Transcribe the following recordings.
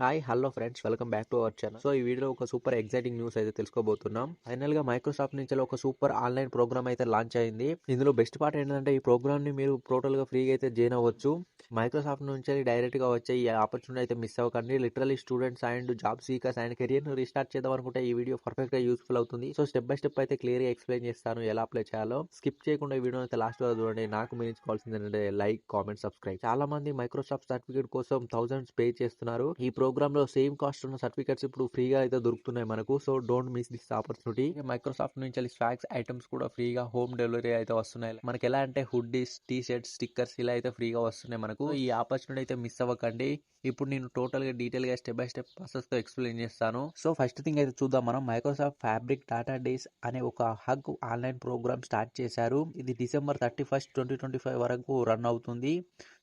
Hi hello friends, welcome back to our channel. So ఈ వీడియోలో ఒక సూపర్ ఎగ్జైటింగ్ న్యూస్ అయితే తెలుసుకోబోతున్నాం. ఫైనల్ గా మైక్రోసాఫ్ట్ నుంచి ఒక సూపర్ ఆన్లైన్ ప్రోగ్రామ్ అయితే లాంచ్ అయింది. ఇందులో బెస్ట్ పార్ట్ ఏంటంటే ఈ ప్రోగ్రామ్ ని మీరు టోటల్ గా ఫ్రీగా అయితే జాయిన్ అవ్వచ్చు. మైక్రోసాఫ్ట్ నుంచి డైరెక్ట్ గా వచ్చే ఈ ఆపర్చునిటీ అయితే మిస్ అవ్వకండి. Literally students and job seekers and career ను రీస్టార్ట్ చేద్దాం అనుకుంటే ఈ వీడియో పర్ఫెక్ట్ గా యూస్ఫుల్ అవుతుంది. సో స్టెప్ బై స్టెప్ అయితే క్లియర్ గా ఎక్స్ప్లెయిన్ చేస్తాను ఎలా అప్లై చేయాలో. స్కిప్ చేయకుండా ఈ వీడియో అయితే లాస్ట్ వరకు చూడండి. నాకు మీరు ఎంచుకోవాల్సింది ఏంటంటే లైక్, కామెంట్, సబ్స్క్రైబ్. చాలా మంది మైక్రోసాఫ్ట్ సర్టిఫికేట్ కోసం థౌసండ్స్ పే చేస్తున్నారు. ఈ ప్రోగ్రామ్ లో సేమ్ కాస్ట్ ఉన్న సర్టిఫికేట్స్ ఇప్పుడు ఫ్రీగా అయితే దొరుకుతున్నాయి మనకు. So don't miss this opportunity. Microsoft నుంచి స్వాగ్స్ ఐటమ్స్ కూడా ఫ్రీగా హోమ్ డెలివరీ అయితే వస్తున్నాయి. మనకి ఎలా అంటే హుడ్డీస్, టీ షర్ట్స్, స్టిక్కర్స్ ఇలా అయితే ఫ్రీగా వస్తున్నాయి మనకు. ఈ ఆపర్చునిటీ అయితే మిస్ అవ్వకండి. ఇప్పుడు నేను టోటల్ గా డీటెయిల్ గా స్టెప్ బై స్టెప్ ప్రాసెస్ తో ఎక్స్ప్లెయిన్ చేస్తాను. సో ఫస్ట్ థింగ్ అయితే చూద్దాం మనం. మైక్రోసాఫ్ట్ ఫ్యాబ్రిక్ డాటా డేస్ అనే ఒక హగ్ ఆన్లైన్ ప్రోగ్రామ్ స్టార్ట్ చేశారు. ఇది December 31st, 2025 వరకు రన్ అవుతుంది.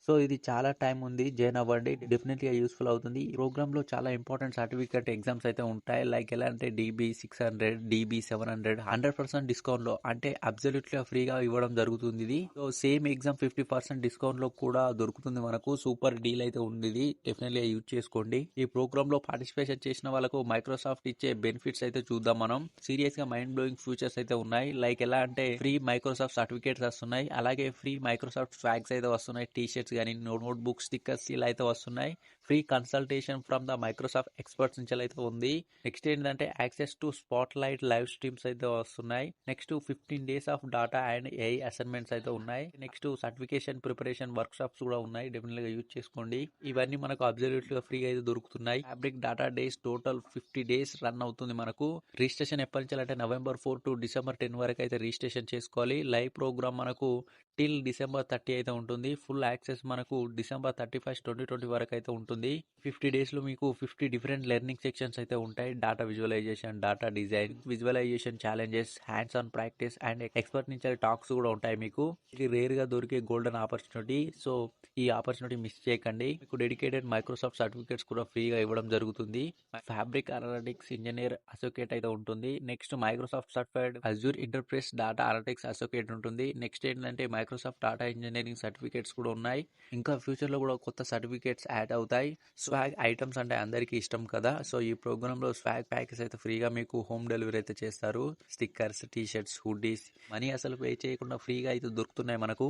సో ఇది చాలా టైం ఉంది, జాయిన్ అవ్వండి, డెఫినెట్లీ యూస్ఫుల్ అవుతుంది. ఈ ప్రోగ్రామ్ లో చాలా ఇంపార్టెంట్ సర్టిఫికేట్ ఎగ్జామ్స్ అయితే ఉంటాయి. లైక్ ఎలా అంటే DB 600, DB 700 100% డిస్కౌంట్ లో, అంటే అబ్సల్యూట్లీ ఫ్రీగా ఇవ్వడం జరుగుతుంది ఇది. సో సేమ్ ఎగ్జామ్ 50% డిస్కౌంట్ లో కూడా దొరుకుతుంది మనకు. సూపర్ డీల్ అయితే ఉంది ఇది, డెఫినెట్లీ యూజ్ చేసుకోండి. ఈ ప్రోగ్రామ్ లో పార్టిసిపేషన్ చేసిన వాళ్ళకు మైక్రోసాఫ్ట్ ఇచ్చే బెనిఫిట్స్ అయితే చూద్దాం మనం. సీరియస్ గా మైండ్ బ్లోయింగ్ ఫ్యూచర్స్ అయితే ఉన్నాయి. లైక్ ఎలా అంటే ఫ్రీ మైక్రోసాఫ్ట్ సర్టిఫికేట్స్ వస్తున్నాయి, అలాగే ఫ్రీ మైక్రోసాఫ్ట్ స్వాగ్స్ అయితే వస్తున్నాయి. టీ షర్ట్స్ కానీ, నోట్ బుక్స్, స్టిక్కర్స్ ఇలా అయితే వస్తున్నాయి. Free consultation from the Microsoft experts నుంచి అయితే ఉంది. నెక్స్ట్ ఏంటంటే access to spot light live streams అయితే వస్తున్నాయి. Next 15 days of data and AI assignments అయితే ఉన్నాయి. Next certification preparation work shops కూడా ఉన్నాయి, డెఫినెట్ గా యూజ్ చేసుకోండి. ఇవన్నీ మనకు అబ్సల్యూట్ గా ఫ్రీగా అయితే దొరుకుతున్నాయి. Fabric data days total 50 days run అవుతుంది మనకు. రిజిస్ట్రేషన్ ఎప్పటి నుంచి అంటే November 4 to December 10 వరకు అయితే రిజిస్ట్రేషన్ చేసుకోవాలి. లైవ్ ప్రోగ్రామ్ మనకు టిల్ December 30 అయితే ఉంటుంది. ఫుల్ యాక్సెస్ మనకు December 31st, 2020 వరకు అయితే ఉంటుంది. 50 days లో మీకు 50 డిఫరెంట్ లెర్నింగ్ సెక్షన్స్ అయితే ఉంటాయి. Data visualisation, data design, visualisation challenges, hands on practice and expert నుంచి టాక్స్ కూడా ఉంటాయి మీకు. ఇది రేర్ గా దొరికే గోల్డెన్ ఆపర్చునిటీ. సో ఈ ఆపర్చునిటీ మిస్ చేయకండి. మీకు డెడికేటెడ్ మైక్రోసాఫ్ట్ సర్టిఫికేట్స్ కూడా ఫ్రీగా ఇవ్వడం జరుగుతుంది. ఫ్యాబ్రిక్ అనలిటిక్స్ ఇంజనీర్ అసోసియేట్ అయితే ఉంటుంది. Next Microsoft certified Azure enterprise data analytics associate ఉంటుంది. నెక్స్ట్ ఏంటంటే మైక్రోసాఫ్ట్ డాటా ఇంజనీరింగ్ సర్టిఫికేట్స్ కూడా ఉన్నాయి. ఇంకా ఫ్యూచర్ లో కూడా కొత్త సర్టిఫికేట్స్ యాడ్ అవుతాయి. స్వాగ్ ఐటమ్స్ అంటే అందరికీ ఇష్టం కదా. సో ఈ ప్రోగ్రామ్ లో స్వాగ్ ప్యాకెస్ అయితే ఫ్రీగా మీకు హోమ్ డెలివరీ అయితే చేస్తారు. Stickers, T shirts, hoodies money అసలు పే చేయకుండా ఫ్రీగా అయితే దొరుకుతున్నాయి మనకు.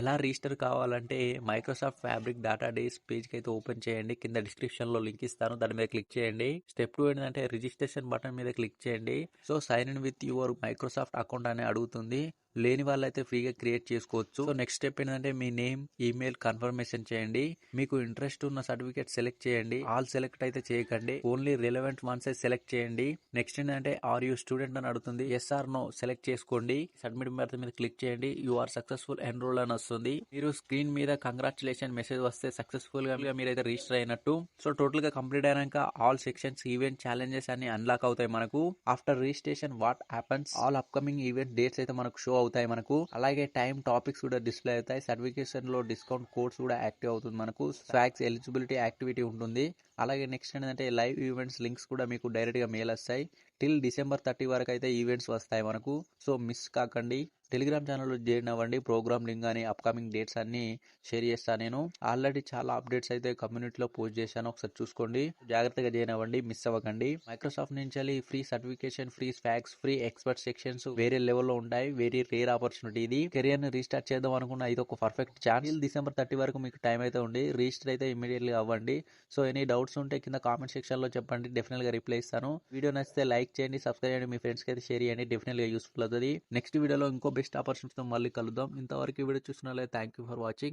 ఎలా రిజిస్టర్ కావాలంటే Microsoft fabric data days page కి అయితే ఓపెన్ చేయండి. కింద డిస్క్రిప్షన్ లో లింక్ ఇస్తాను, దాని మీద క్లిక్ చేయండి. స్టెప్ 2 ఏంటంటే రిజిస్ట్రేషన్ బటన్ మీద క్లిక్ చేయండి. So sign in with your Microsoft account అని అడుగుతుంది. లేని వాళ్ళైతే ఫ్రీగా క్రియేట్ చేసుకోవచ్చు. సో నెక్స్ట్ స్టెప్ ఏంటంటే మీ నేమ్, ఈమెయిల్ కన్ఫర్మేషన్ చేయండి. మీకు ఇంట్రెస్ట్ ఉన్న సర్టిఫికేట్ సెలెక్ట్ చేయండి. ఆల్ సెలెక్ట్ అయితే చేయకండి, ఓన్లీ రిలవెంట్ వన్స్ అయితే సెలెక్ట్ చేయండి. నెక్స్ట్ ఏంటంటే ఆర్ యూ స్టూడెంట్ అని అడుగుతుంది. ఎస్ ఆర్ నో సెలెక్ట్ చేసుకోండి. సబ్మిట్ బటన్ మీద క్లిక్ చేయండి. యు ఆర్ సక్సెస్ఫుల్ ఎన్రోల్ అని వస్తుంది. మీరు స్క్రీన్ మీద కంగ్రాచులేషన్ మెసేజ్ వస్తే సక్సెస్ఫుల్ గా మీరైతే రిజిస్టర్ అయినట్టు. సో టోటల్ గా కంప్లీట్ అయినాక ఆల్ సెక్షన్స్, ఈవెంట్, ఛాలెంజెస్ అన్ని అన్లాక్ అవుతాయి మనకు. After registration what happens, all upcoming event dates అయితే మనకు షో అవుతాయి మనకు. అలాగే టైం, టాపిక్స్ కూడా డిస్ప్లే అవుతాయి. సర్టిఫికేషన్ లో డిస్కౌంట్ కోడ్స్ కూడా యాక్టివ్ అవుతుంది మనకు. స్వాగ్స్ ఎలిజిబిలిటీ యాక్టివిటీ ఉంటుంది. అలాగే నెక్స్ట్ ఏంటంటే లైవ్ ఈవెంట్స్ లింక్స్ కూడా మీకు డైరెక్ట్ గా మెయిల్ వస్తాయి. టిల్ December 30 వరకు అయితే ఈవెంట్స్ వస్తాయి మనకు. సో మిస్ కాకండి. టెలిగ్రామ్ ఛానల్లో జాయిన్ అవ్వండి. ప్రోగ్రామ్ లింక్ కానీ అప్కమింగ్ డేట్స్ అన్ని షేర్ చేస్తాను నేను. ఆల్రెడీ చాలా అప్డేట్స్ అయితే కమ్యూనిటీలో పోస్ట్ చేశాను, ఒకసారి చూసుకోండి. జాగ్రత్తగా జాయిన్ అవ్వండి, మిస్ అవ్వకండి. మైక్రోసాఫ్ట్ నుంచి free certification, free swags, free expert sections వేరే లెవెల్లో ఉంటాయి. వెరీ రేర్ ఆపర్చునిటీ ఇది. కెరియర్ ని రీస్టార్ట్ చేద్దాం అనుకున్న ఇది ఒక పర్ఫెక్ట్ ఛాన్స్. December 30 వరకు మీకు టైం అయితే ఉంది. రిజిస్టర్ అయితే ఇమీడియట్లీ అవ్వండి. సో ఎనీ డౌట్స్ ఉంటే కింద కామెంట్ సెక్షన్ లో చెప్పండి, డెఫినెట్ గా రిప్లై ఇస్తాను. వీడియో నచ్చితే లైక్ చేయండి, సబ్స్క్రైబ్ చేయండి, మీ ఫ్రెండ్స్ కి అయితే షేర్ చేయండి, డెఫినెట్ గా యూస్ఫుల్ అవుతుంది. నెక్స్ట్ వీడియోలో ఇంకో బెస్ట్ ఆపర్చునిటీతో మళ్ళీ కలుద్దాం. ఇంతవరకు వీడియో చూసిన థ్యాంక్ యూ ఫర్ వాచింగ్.